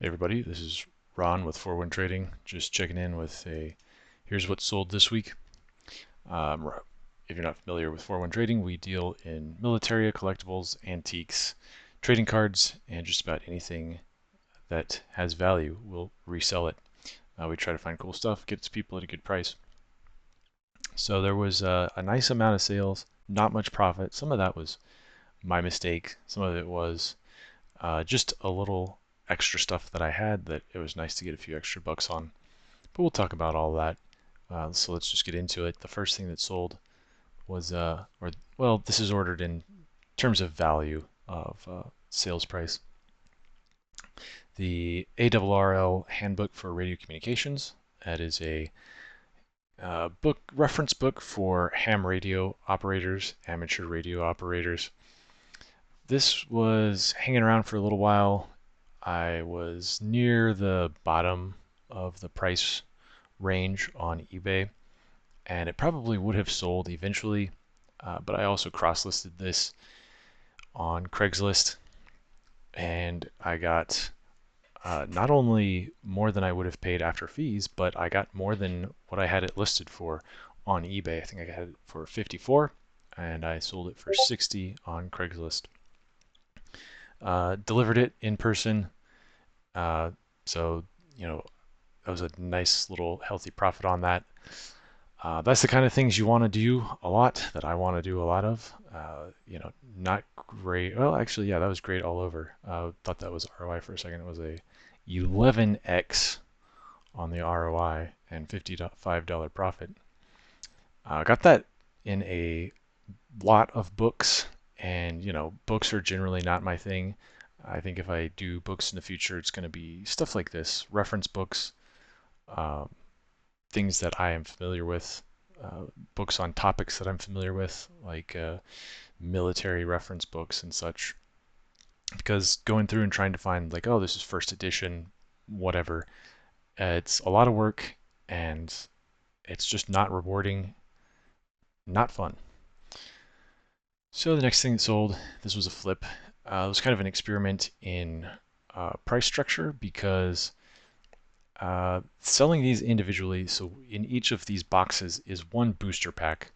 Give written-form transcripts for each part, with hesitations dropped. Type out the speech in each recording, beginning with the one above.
Hey everybody, this is Ron with 4Wind Trading. Just checking in with here's what sold this week. If you're not familiar with 4Wind Trading, we deal in military, collectibles, antiques, trading cards, and just about anything that has value. We'll resell it. We try to find cool stuff, get it to people at a good price. So there was a nice amount of sales, not much profit. Some of that was my mistake. Some of it was just a little extra stuff that I had that it was nice to get a few extra bucks on. But we'll talk about all that. So let's just get into it. The first thing that sold was, this is ordered in terms of value of sales price. The ARRL Handbook for Radio Communications. That is a reference book for ham radio operators, amateur radio operators. This was hanging around for a little while. I was near the bottom of the price range on eBay, and it probably would have sold eventually, but I also cross-listed this on Craigslist, and I got not only more than I would have paid after fees, but I got more than what I had it listed for on eBay. I think I had it for 54, and I sold it for 60 on Craigslist. Delivered it in person, so that was a nice little healthy profit on that. That's the kind of things you want to do a lot, that I want to do a lot of. Not great. Well, actually, yeah, that was great all over. Thought that was ROI for a second. It was a 11x on the ROI and $55 profit. Got that in a lot of books, and books are generally not my thing. I think if I do books in the future, it's going to be stuff like this, reference books, things that I am familiar with, books on topics that I'm familiar with, like military reference books and such. Because going through and trying to find, like, oh, this is first edition, whatever, it's a lot of work, and it's just not rewarding, not fun. So the next thing that sold, this was a flip. It was kind of an experiment in price structure, because selling these individually, so in each of these boxes is one booster pack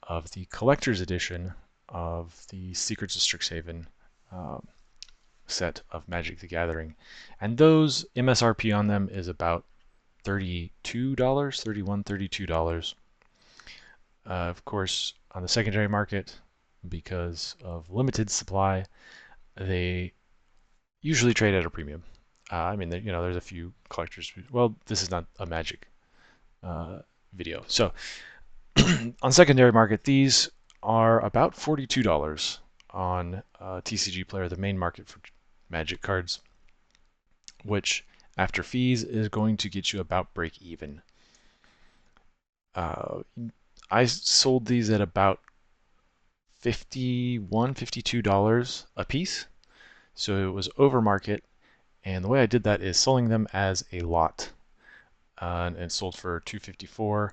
of the collector's edition of the Secrets of Strixhaven set of Magic the Gathering. And those MSRP on them is about $32, $31, $32. Of course, on the secondary market, because of limited supply, they usually trade at a premium. I mean, there's a few collectors. Well, this is not a Magic video. So on secondary market, these are about $42 on TCG Player, the main market for Magic cards, which after fees is going to get you about break even. I sold these at about $51, $52 a piece, so it was over market. And the way I did that is selling them as a lot, and sold for $254.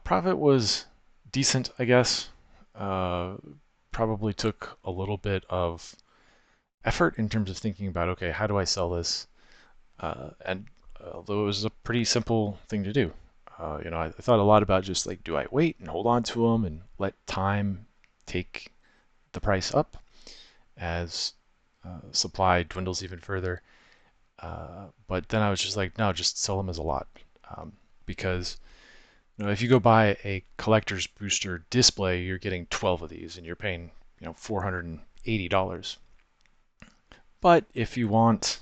Profit was decent, I guess. Probably took a little bit of effort in terms of thinking about, okay, how do I sell this? And although it was a pretty simple thing to do, I thought a lot about just like, do I wait and hold on to them and let time take the price up as supply dwindles even further? But then I was just like, no, just sell them as a lot, because if you go buy a collector's booster display, you're getting 12 of these, and you're paying $480. But if you want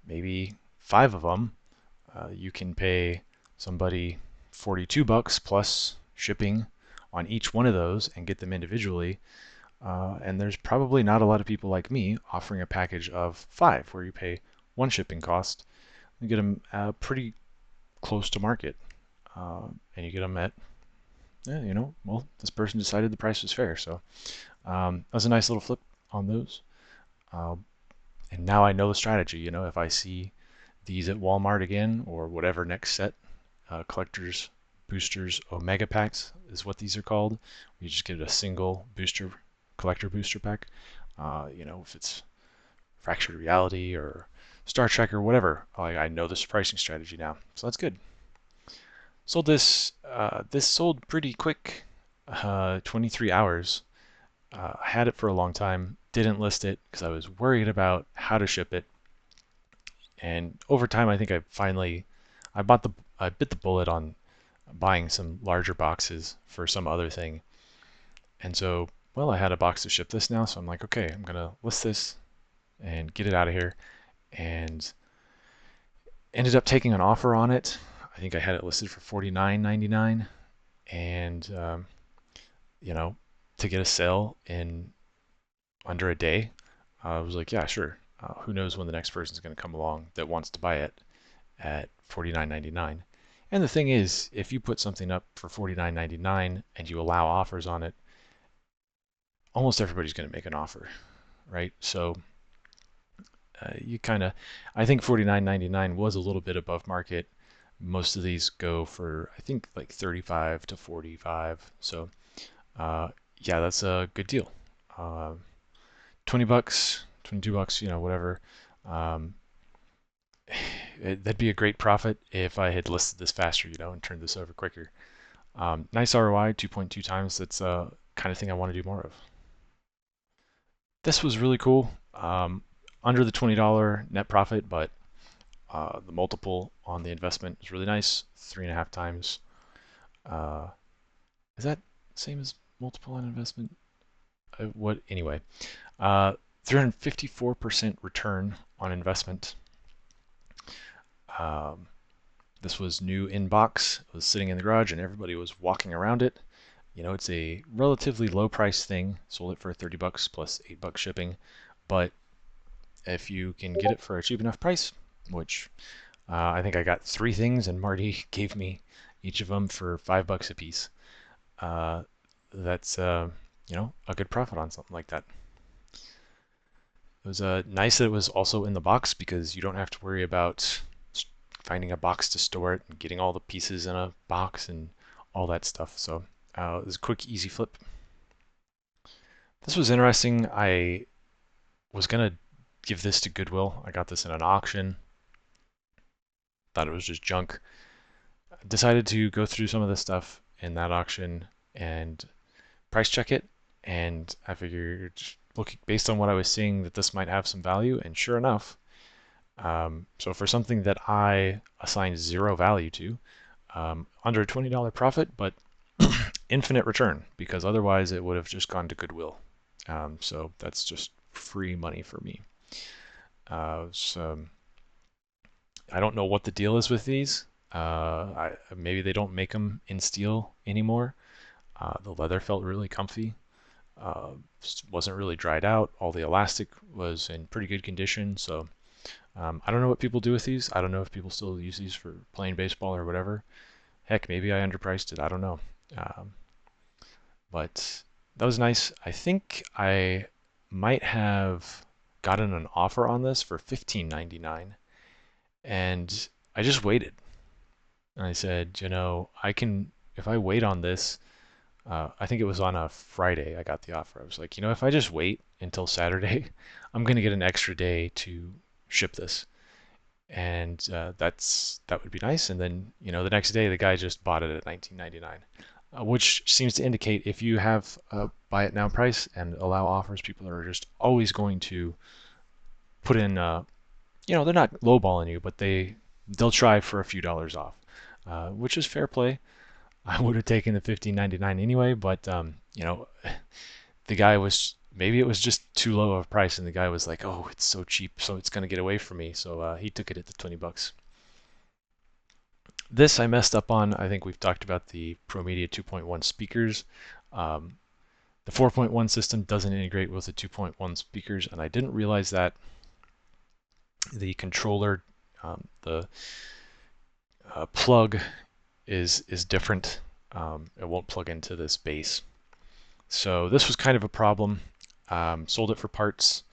maybe 5 of them, you can pay somebody $42 plus shipping on each one of those and get them individually. And there's probably not a lot of people like me offering a package of 5 where you pay one shipping cost and get them pretty close to market. And you get them at, well, this person decided the price was fair. So that was a nice little flip on those. And now I know the strategy. If I see these at Walmart again, or whatever next set, collectors, boosters, Omega packs is what these are called. We just get a single collector booster pack. If it's Fractured Reality or Star Trek or whatever. Like, I know this pricing strategy now, so that's good. Sold this. This sold pretty quick, 23 hours. I had it for a long time. Didn't list it because I was worried about how to ship it. And over time, I think I bit the bullet on buying some larger boxes for some other thing. And so, well, I had a box to ship this now, so I'm like, okay, I'm gonna list this and get it out of here. And ended up taking an offer on it. I think I had it listed for $49.99, and you know, to get a sale in under a day, I was like, yeah, sure. Who knows when the next person's going to come along that wants to buy it at $49.99. And the thing is, if you put something up for $49.99 and you allow offers on it, almost everybody's going to make an offer, right? So you kind of, I think $49.99 was a little bit above market. Most of these go for, I think, like 35 to 45. So yeah, that's a good deal. 20 bucks, 22 bucks, whatever. Um, that'd be a great profit if I had listed this faster, and turned this over quicker. Nice ROI, 2.2 times. That's kind of thing I want to do more of. This was really cool. Under the $20 net profit, but the multiple on the investment is really nice, 3.5 times. Is that same as multiple on investment? What anyway? 354% return on investment. This was new in box. It was sitting in the garage, and everybody was walking around it. It's a relatively low price thing. Sold it for 30 bucks plus $8 shipping, but if you can get it for a cheap enough price, which I think I got 3 things, and Marty gave me each of them for $5 a piece. That's a good profit on something like that. It was nice that it was also in the box because you don't have to worry about finding a box to store it and getting all the pieces in a box and all that stuff. So it was a quick, easy flip. This was interesting. I was gonna give this to Goodwill. I got this in an auction. Thought it was just junk. Decided to go through some of the stuff in that auction and price check it. And I figured, looking based on what I was seeing, that this might have some value. And sure enough, so for something that I assigned 0 value to, under a $20 profit, but infinite return, because otherwise it would have just gone to Goodwill. So that's just free money for me. So I don't know what the deal is with these. Maybe they don't make them in steel anymore. The leather felt really comfy. Wasn't really dried out. All the elastic was in pretty good condition. So I don't know what people do with these. I don't know if people still use these for playing baseball or whatever. Heck, maybe I underpriced it. I don't know. But that was nice. I think I might have gotten an offer on this for $15.99, and I just waited. And I said, I can, if I wait on this, I think it was on a Friday I got the offer. I was like, if I just wait until Saturday, I'm going to get an extra day to ship this. And that would be nice. And then, the next day the guy just bought it at $19.99, which seems to indicate if you have a buy it now price and allow offers, people are just always going to put in, they're not lowballing you, but they'll try for a few dollars off, which is fair play. I would have taken the $15.99 anyway, but the guy was, maybe it was just too low of a price, and the guy was like, "Oh, it's so cheap, so it's gonna get away from me." So he took it at the 20 bucks. This I messed up on. I think we've talked about the ProMedia 2.1 speakers. The 4.1 system doesn't integrate with the 2.1 speakers, and I didn't realize that the controller, the plug is different. It won't plug into this base. So this was kind of a problem. Sold it for parts.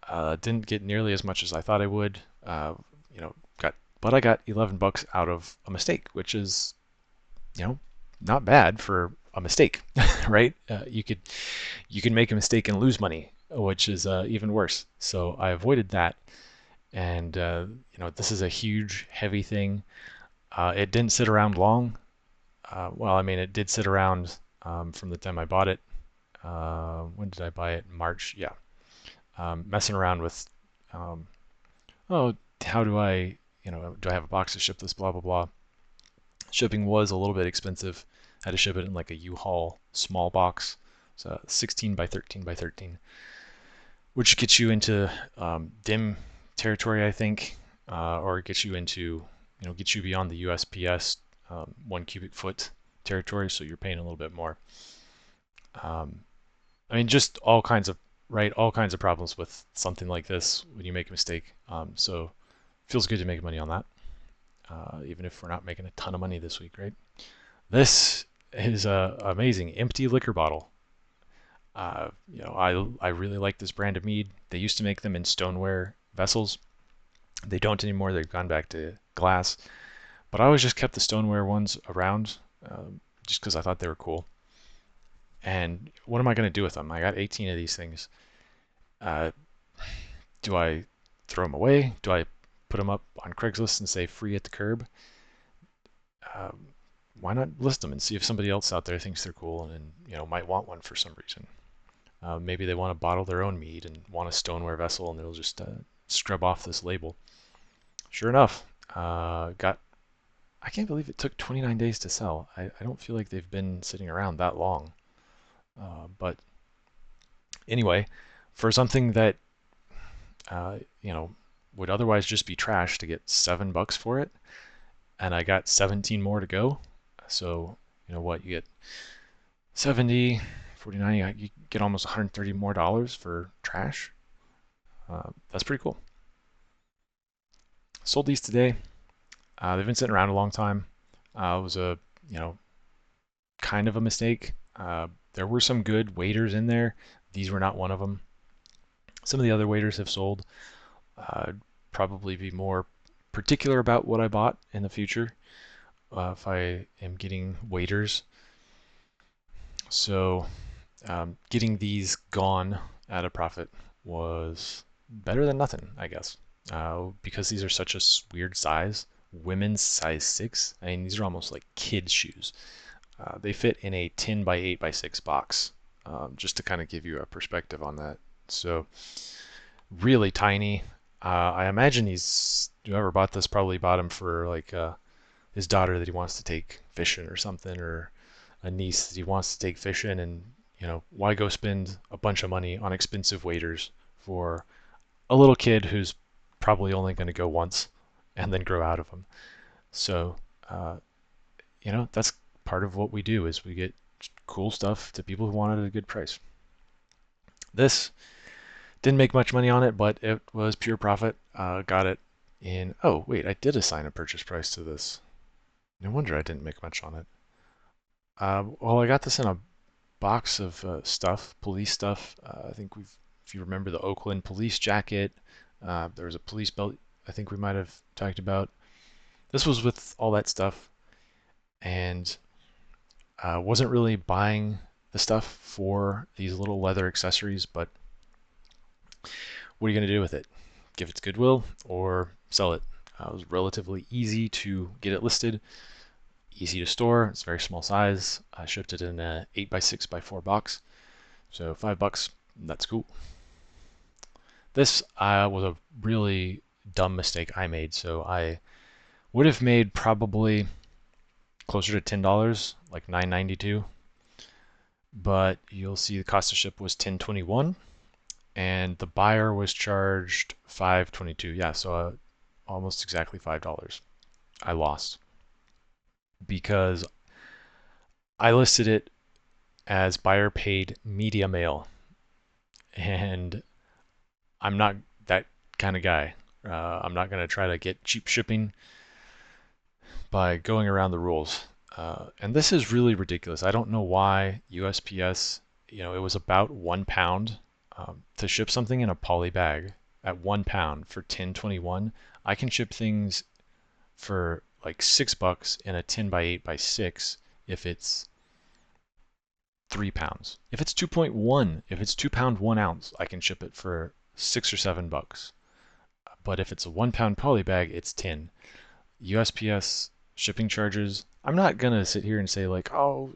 Didn't get nearly as much as I thought I would. But I got 11 bucks out of a mistake, which is, not bad for a mistake, right? You can make a mistake and lose money, which is even worse. So I avoided that. And this is a huge, heavy thing. It didn't sit around long. Well, I mean, it did sit around from the time I bought it. When did I buy it? March, yeah. Messing around with, um, oh, how do do I have a box to ship this? Blah blah blah. Shipping was a little bit expensive. I had to ship it in like a U-Haul small box, so 16 by 13 by 13, which gets you into dim territory, I think, or gets you into, gets you beyond the USPS 1 cubic foot territory, so you're paying a little bit more. Um, I mean, just all kinds of, right, all kinds of problems with something like this when you make a mistake. So feels good to make money on that, even if we're not making a ton of money this week, right? This is a amazing empty liquor bottle. I really like this brand of mead. They used to make them in stoneware vessels. They don't anymore. They've gone back to glass. But I always just kept the stoneware ones around, just because I thought they were cool. And what am I going to do with them? I got 18 of these things. Uh, do I throw them away? Do I put them up on Craigslist and say free at the curb? Um, why not list them and see if somebody else out there thinks they're cool and might want one for some reason? Maybe they want to bottle their own mead and want a stoneware vessel, and they'll just scrub off this label. Sure enough, got. I can't believe it took 29 days to sell. I don't feel like they've been sitting around that long. But anyway, for something that uh, you know would otherwise just be trash, to get $7 for it, and I got 17 more to go. So you know what, you get 70, 49, you get almost $130 more for trash. That's pretty cool. Sold these today. They've been sitting around a long time. It was a, you know, kind of a mistake. There were some good waiters in there. These were not one of them. Some of the other waiters have sold. Probably be more particular about what I bought in the future if I am getting waiters. So getting these gone at a profit was better than nothing, I guess. Because these are such a weird size. Women's size 6. I mean, these are almost like kids' shoes. They fit in a 10 by 8 by 6 box, just to kind of give you a perspective on that. So, really tiny. I imagine whoever bought this probably bought him for like his daughter that he wants to take fishing or something, or a niece that he wants to take fishing, and why go spend a bunch of money on expensive waders for a little kid who's probably only going to go once and then grow out of them. So, uh, that's part of what we do is we get cool stuff to people who want it at a good price. This didn't make much money on it, but it was pure profit. Got it in. Oh, wait, I did assign a purchase price to this. No wonder I didn't make much on it. Well, I got this in a box of stuff, police stuff. I think if you remember the Oakland police jacket, there was a police belt I think we might have talked about. This was with all that stuff, and wasn't really buying the stuff for these little leather accessories, but what are you going to do with it? Give it to Goodwill or sell it? It was relatively easy to get it listed, easy to store. It's a very small size. I shipped it in a 8 by 6 by 4 box, so $5. That's cool. This was a really dumb mistake I made. So I would have made probably closer to $10, like $9.92. But you'll see the cost of ship was $10.21, and the buyer was charged $5.22. Yeah, so almost exactly $5. I lost because I listed it as buyer paid media mail, and I'm not that kind of guy. I'm not going to try to get cheap shipping by going around the rules. And this is really ridiculous. I don't know why USPS, it was about 1 pound to ship something in a poly bag at 1 pound for 10.21. I can ship things for like $6 in a 10 by 8 by 6 if it's 3 pounds. If it's 2.1, if it's 2 pound 1 ounce, I can ship it for $6 or $7. but if it's a 1 pound poly bag, it's 10. USPS shipping charges. I'm not gonna sit here and say like, oh,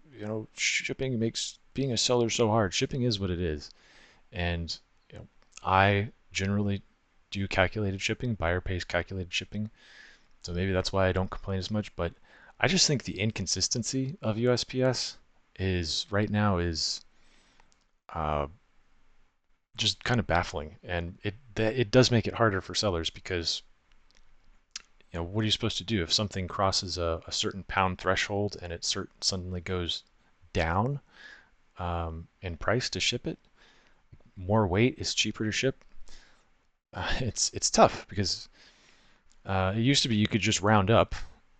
shipping makes being a seller so hard. Shipping is what it is, and I generally do calculated shipping. Buyer pays calculated shipping, so maybe that's why I don't complain as much. But I just think the inconsistency of USPS is right now is uh, just kind of baffling, and it does make it harder for sellers because what are you supposed to do if something crosses a certain pound threshold and it suddenly goes down in price to ship it? More weight is cheaper to ship. It's tough because it used to be you could just round up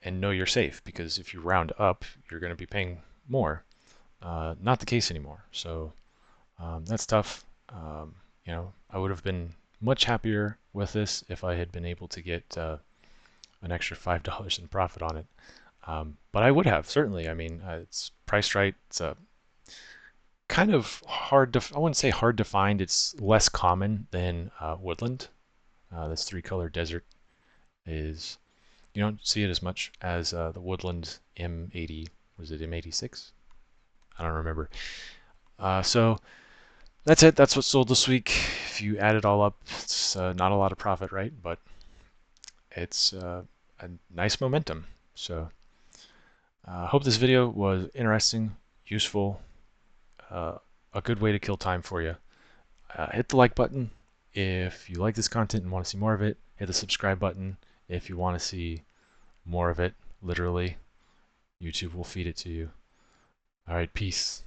and know you're safe because if you round up, you're going to be paying more. Not the case anymore. So that's tough. I would have been much happier with this if I had been able to get an extra $5 in profit on it. But I would have, certainly. I mean, it's priced right. It's kind of hard to, I wouldn't say hard to find. It's less common than woodland. This three-color desert is, you don't see it as much as the woodland M80. Was it M86? I don't remember. So that's it. That's what sold this week. If you add it all up, it's not a lot of profit, right? But it's a nice momentum. So I hope this video was interesting, useful, a good way to kill time for you. Hit the like button if you like this content and want to see more of it. Hit the subscribe button if you want to see more of it. Literally, YouTube will feed it to you. All right, peace.